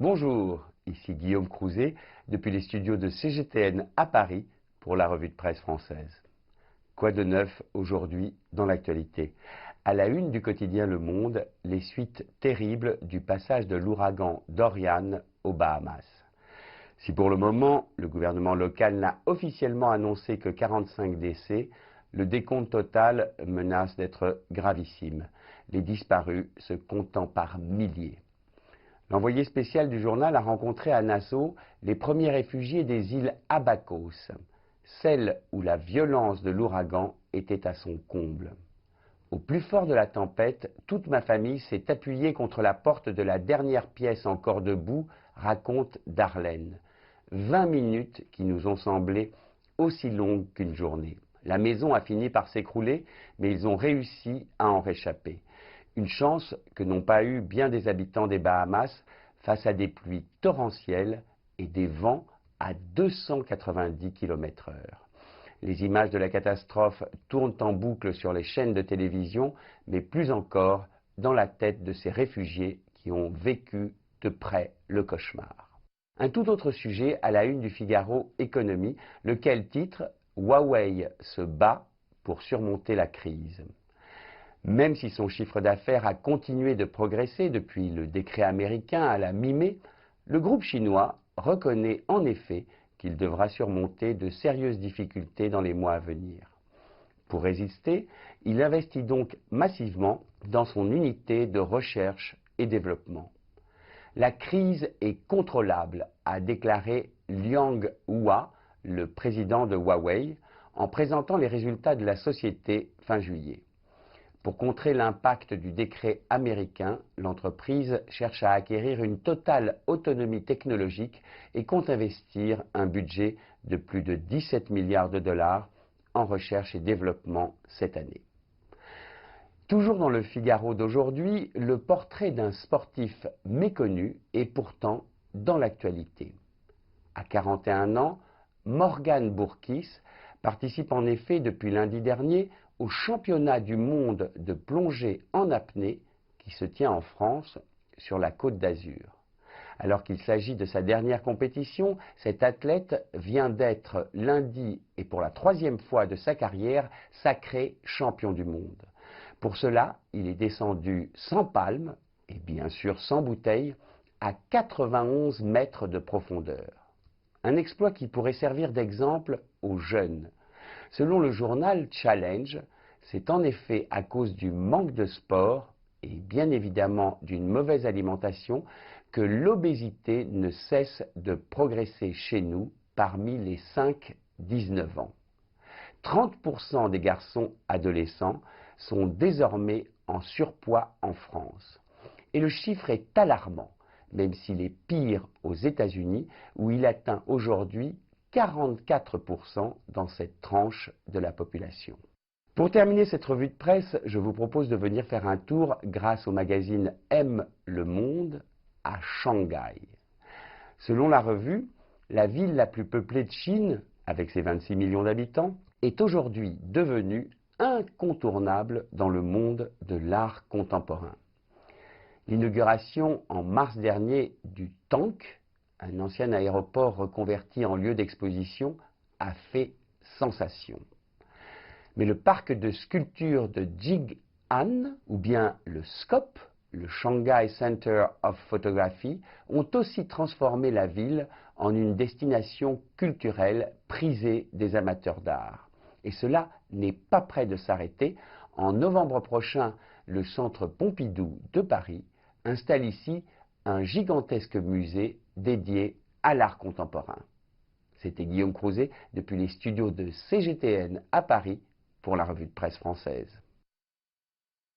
Bonjour, ici Guillaume Crouzet depuis les studios de CGTN à Paris pour la revue de presse française. Quoi de neuf aujourd'hui dans l'actualité? À la une du quotidien Le Monde, les suites terribles du passage de l'ouragan Dorian aux Bahamas. Si pour le moment, le gouvernement local n'a officiellement annoncé que 45 décès, le décompte total menace d'être gravissime, les disparus se comptant par milliers. L'envoyé spécial du journal a rencontré à Nassau les premiers réfugiés des îles Abakos, celles où la violence de l'ouragan était à son comble. Au plus fort de la tempête, toute ma famille s'est appuyée contre la porte de la dernière pièce encore debout, raconte Darlene. 20 minutes qui nous ont semblé aussi longues qu'une journée. La maison a fini par s'écrouler, mais ils ont réussi à en réchapper. Une chance que n'ont pas eu bien des habitants des Bahamas face à des pluies torrentielles et des vents à 290 km/h. Les images de la catastrophe tournent en boucle sur les chaînes de télévision, mais plus encore dans la tête de ces réfugiés qui ont vécu de près le cauchemar. Un tout autre sujet à la une du Figaro Économie, lequel titre « Huawei se bat pour surmonter la crise ». Même si son chiffre d'affaires a continué de progresser depuis le décret américain à la mi-mai, le groupe chinois reconnaît en effet qu'il devra surmonter de sérieuses difficultés dans les mois à venir. Pour résister, il investit donc massivement dans son unité de recherche et développement. La crise est contrôlable, a déclaré Liang Hua, le président de Huawei, en présentant les résultats de la société fin juillet. Pour contrer l'impact du décret américain, l'entreprise cherche à acquérir une totale autonomie technologique et compte investir un budget de plus de 17 milliards de dollars en recherche et développement cette année. Toujours dans le Figaro d'aujourd'hui, le portrait d'un sportif méconnu et pourtant dans l'actualité. À 41 ans, Morgan Bourkis participe en effet depuis lundi dernier au championnat du monde de plongée en apnée qui se tient en France sur la Côte d'Azur. Alors qu'il s'agit de sa dernière compétition, cet athlète vient d'être lundi et pour la 3e fois de sa carrière sacré champion du monde. Pour cela, il est descendu sans palme et bien sûr sans bouteille à 91 mètres de profondeur. Un exploit qui pourrait servir d'exemple aux jeunes. Selon le journal Challenge, c'est en effet à cause du manque de sport et bien évidemment d'une mauvaise alimentation que l'obésité ne cesse de progresser chez nous parmi les 5-19 ans. 30% des garçons adolescents sont désormais en surpoids en France. Et le chiffre est alarmant, même s'il est pire aux États-Unis où il atteint aujourd'hui 44% dans cette tranche de la population. Pour terminer cette revue de presse, je vous propose de venir faire un tour grâce au magazine M Le Monde à Shanghai. Selon la revue, la ville la plus peuplée de Chine, avec ses 26 millions d'habitants, est aujourd'hui devenue incontournable dans le monde de l'art contemporain. L'inauguration en mars dernier du Tank, un ancien aéroport reconverti en lieu d'exposition, a fait sensation. Mais le parc de sculpture de Jing'an, ou bien le SCOP, le Shanghai Center of Photography, ont aussi transformé la ville en une destination culturelle prisée des amateurs d'art. Et cela n'est pas près de s'arrêter. En novembre prochain, le Centre Pompidou de Paris installe ici un gigantesque musée dédié à l'art contemporain. C'était Guillaume Crouzet depuis les studios de CGTN à Paris pour la revue de presse française.